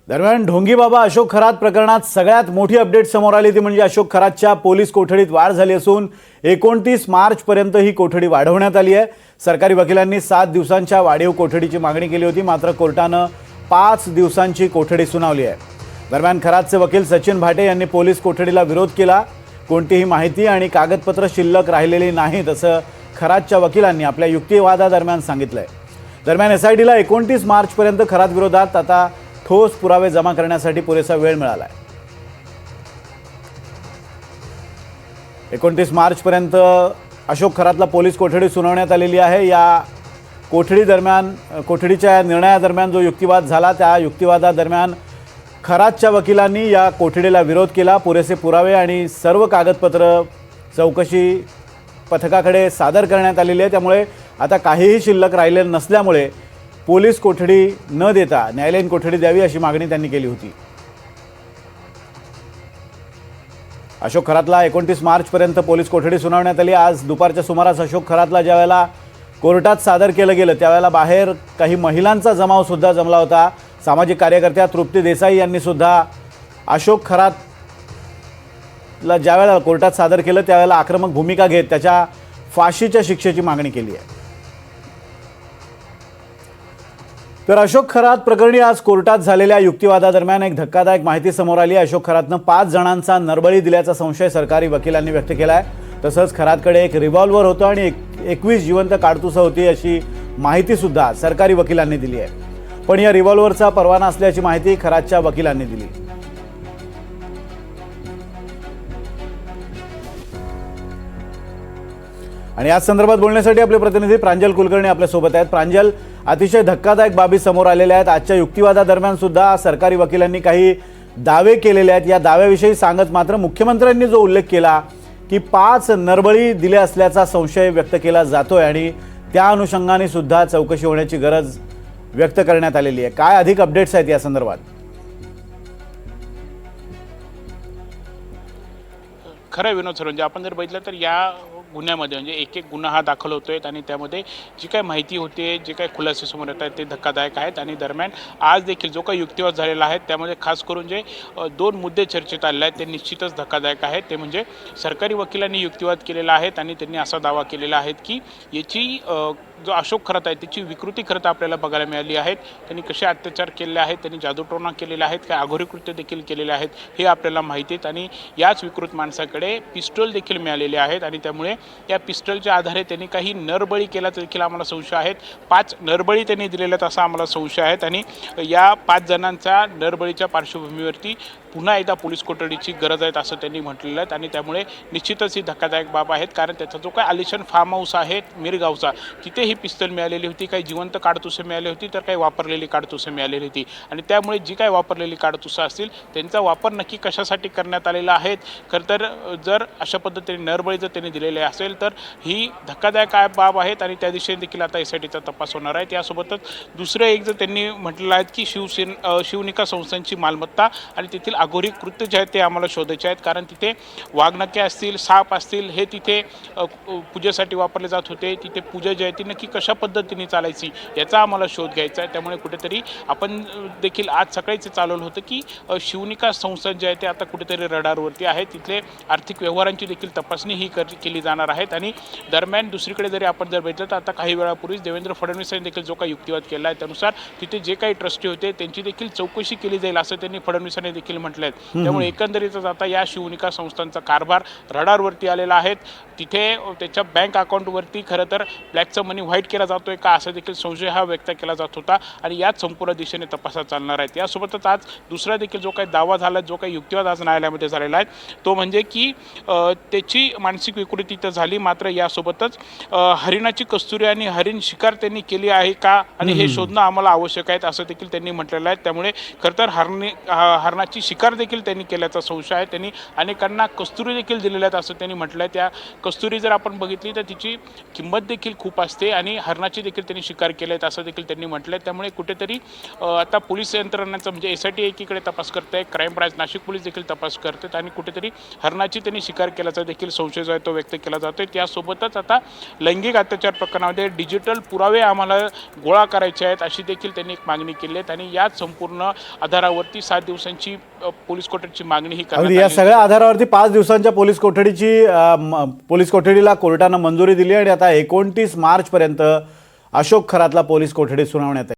दरम्यान ढोंगी बाबा अशोक खरात प्रकरणात सगळ्यात मोठी अपडेट समोर आली ती म्हणजे अशोक खरातच्या पोलीस कोठडीत वाढ झाली असून 29 मार्चपर्यंत ही कोठडी वाढवण्यात आली आहे। सरकारी वकिलांनी 7 दिवसांच्या वाढीव कोठडीची मागणी केली होती, मात्र कोर्टानं 5 दिवसांची कोठडी सुनावली आहे। दरम्यान खरातचे वकील सचिन भाटे यांनी पोलीस कोठडीला विरोध केला। कोणतीही माहिती आणि कागदपत्र शिल्लक राहिलेली नाहीत असं खरातच्या वकिलांनी आपल्या युक्तिवादादरम्यान सांगितलंय। दरम्यान एसआयटीला 29 मार्चपर्यंत खरात विरोधात आता ठोस पुरावे जमा करण्यासाठी पुरेसा वेळ मिळाला आहे। 29 मार्चपर्यंत अशोक खरातला पोलीस कोठडी सुनावण्यात आलेली आहे। या कोठडीच्या निर्णयादरम्यान जो युक्तिवाद झाला त्या युक्तिवादादरम्यान खरातच्या वकिलांनी या कोठडीला विरोध केला। पुरेसे पुरावे आणि सर्व कागदपत्र चौकशी पथकाकडे सादर करण्यात आलेली आहे, त्यामुळे आता काहीही शिल्लक राहिले नसल्यामुळे पोलीस कोठडी न देता न्यायालयीन कोठडी द्यावी अशी मागणी त्यांनी केली होती। अशोक खरातला 29 मार्चपर्यंत पोलीस कोठडी सुनावण्यात आली। आज दुपारच्या सुमारास अशोक खरातला ज्यावेळेला कोर्टात सादर केलं गेलं त्यावेळेला बाहेर काही महिलांचा जमाव सुद्धा जमला होता। सामाजिक कार्यकर्त्या तृप्ती देसाई यांनी सुद्धा अशोक खरातला ज्यावेळेला कोर्टात सादर केलं त्यावेळेला आक्रमक भूमिका घेत त्याच्या फाशीच्या शिक्षेची मागणी केली आहे। तर अशोक खरात प्रकरणी आज कोर्टात झालेल्या युक्तिवादादरम्यान एक धक्कादायक माहिती समोर आली। अशोक खरातनं 5 जणांचा नरबळी दिल्याचा संशय सरकारी वकिलांनी व्यक्त केला आहे। तसंच खरातकडे एक रिव्हॉल्वर होतं आणि 21 जिवंत काडतुसं होती अशी माहिती सुद्धा सरकारी वकिलांनी दिली आहे। पण या रिव्हॉल्वरचा परवाना असल्याची माहिती खरातच्या वकिलांनी दिली। आणि या संदर्भात बोलण्यासाठी आपले प्रतिनिधी प्रांजल कुलकर्णी आपल्या सोबत आहेत। प्रांजल, अतिशय धक्कादायक बाबी समोर आलेल्या आहेत। आजच्या युक्तिवादादरम्यान सुद्धा सरकारी वकिलांनी काही दावे केलेले आहेत। या दाव्याविषयी सांगत मात्र मुख्यमंत्र्यांनी जो उल्लेख केला की 5 नरबळी दिले असल्याचा संशय व्यक्त केला जातोय आणि त्या अनुषंगाने सुद्धा चौकशी होण्याची गरज व्यक्त करण्यात आलेली आहे। काय अधिक अपडेट्स आहेत या संदर्भात? खरं विनोद सर, म्हणजे आपण जर बघितलं तर या गुन्ह्यामध्ये म्हणजे एक गुन्हा हा दाखल होतोय आणि त्यामध्ये जी काही माहिती होते, जे काही खुलासे समोर येत आहेत ते धक्कादायक आहेत। आणि दरम्यान आज देखील जो काही युक्तिवाद झालेला आहे त्यामध्ये खास करून जे 2 मुद्दे चर्चेत आलेले आहेत ते निश्चितच धक्कादायक आहेत। ते म्हणजे सरकारी वकिलांनी युक्तिवाद केलेला आहे आणि त्यांनी असा दावा केलेला आहे की याची जो अशोक खरात आहे त्याची विकृती खरं आपल्याला बघायला मिळाली आहेत। त्यांनी कसे अत्याचार केलेले आहेत, त्यांनी जादूटोणा केलेला आहेत, काय अघोरी कृत्य देखील केलेले आहेत हे आपल्याला माहिती आहेत। आणि याच विकृत माणसाकडे पिस्टल देखील मिळालेले आहेत आणि त्यामुळे या पिस्टलच्या आधारे त्यांनी काही नरबळी केल्याचा देखील आम्हाला संशय आहेत। 5 नरबळी त्यांनी दिलेले आहेत असा आम्हाला संशय आहेत। आणि या 5 जणांच्या नरबळीच्या पार्श्वभूमीवरती पुन्हा एकदा पोलीस कोठडीची गरज आहे असं त्यांनी म्हटलेलं आहे। आणि त्यामुळे निश्चितच ही धक्कादायक बाब आहेत, कारण त्याचा जो काही आलिशान फार्म हाऊस आहे मिरगावचा, तिथे ही पिस्तल मिळालेली होती। काही जिवंत काडतुसे मिळाली होती तर काही वापरलेली काडतुसे मिळालेली होती। आणि त्यामुळे जी काही वापरलेली काडतुसं असतील त्यांचा वापर नक्की कशासाठी करण्यात आलेला आहे। खरं तर जर अशा पद्धतीने नरबळी जर त्यांनी दिलेले असेल तर ही धक्कादायक बाब आहेत आणि त्या दिशेने देखील आता एसआयटीचा तपास होणार आहे। त्यासोबतच दुसरं एक जर त्यांनी म्हटलेलं आहे की शिवनिका संस्थांची मालमत्ता आणि तेथील अघोरी कृत्य जे आहेत ते आम्हाला शोधायचे आहेत, कारण तिथे वाघनखे असतील, साप असतील हे तिथे पूजेसाठी वापरले जात होते। तिथे पूजा जी आहे ती नक्की कशा पद्धतीने चालायची याचा आम्हाला शोध घ्यायचा आहे। त्यामुळे कुठेतरी आपण देखील आज सकाळीच चालवलं होतं की शिवनिका संस्था जे आहे ते आता कुठेतरी रडारवरती आहे। तिथले आर्थिक व्यवहारांची देखील तपासणी ही केली जाणार आहेत। आणि दरम्यान दुसरीकडे जरी आपण जर बघितलं तर आता काही वेळापूर्वीच देवेंद्र फडणवीस यांनी देखील जो काही युक्तिवाद केला आहे त्यानुसार तिथे जे काही ट्रस्टी होते त्यांची देखील चौकशी केली जाईल असं त्यांनी फडणवीसांनी देखील म्हटलं आहे। त्यामुळे एकंदरीतच आता या शिवनिका संस्थांचा कारभार रडारवरती आलेला आहे। तिथे त्याच्या बँक अकाउंटवरती खरं तर ब्लॅकचं मनी व्हाईट केला जातोय का असा देखील संशय हा व्यक्त केला जात होता आणि याच संपूर्ण दिशेने तपासात चालणार आहे। यासोबतच आज दुसरा देखील जो काही दावा झाला, जो काही युक्तिवाद आज न्यायालयामध्ये झालेला आहे तो म्हणजे की त्याची मानसिक विकृती तर झाली, मात्र यासोबतच हरिणाची कस्तुरी आणि हरिण शिकार त्यांनी केली आहे का आणि हे शोधणं आम्हाला आवश्यक आहे असं देखील त्यांनी म्हटलेलं आहे। त्यामुळे खरं तर हरणाची शिकार देखील त्यांनी केल्याचा संशय आहे. त्यांनी अनेकांना कस्तुरी देखील दिलेल्या आहेत असं त्यांनी म्हटलं आहे. त्या कस्तुरी जर आपण बघितली तर तिची किंमत देखील खूप असते आणि हरणाची देखील त्यांनी शिकार केले आहेत असं देखील त्यांनी म्हटलं आहे. त्यामुळे कुठेतरी आता पोलीस यंत्रणांचा म्हणजे SIT एकीकडे तपास करत आहे, क्राईम ब्रांच नाशिक पोलीस देखील तपास करतात आणि कुठेतरी हरणाची त्यांनी शिकार केल्याचा देखील संशय जो आहे तो व्यक्त केला जातोय. त्यासोबतच आता लैंगिक अत्याचार प्रकरणामध्ये डिजिटल पुरावे आम्हाला गोळा करायचे आहेत अशी देखील त्यांनी एक मागणी केली आहे आणि याच संपूर्ण आधारावरती 7 दिवसांची पोलीस कोठडीची मागणी ही करण्यात अगदी या आली. सगळ्या आधारावरती 5 दिवसांच्या पोलीस कोठडीला कोर्टानं मंजुरी दिली आणि आता 29 मार्चपर्यंत अशोक खरातला पोलीस कोठडी सुनावण्यात आहे.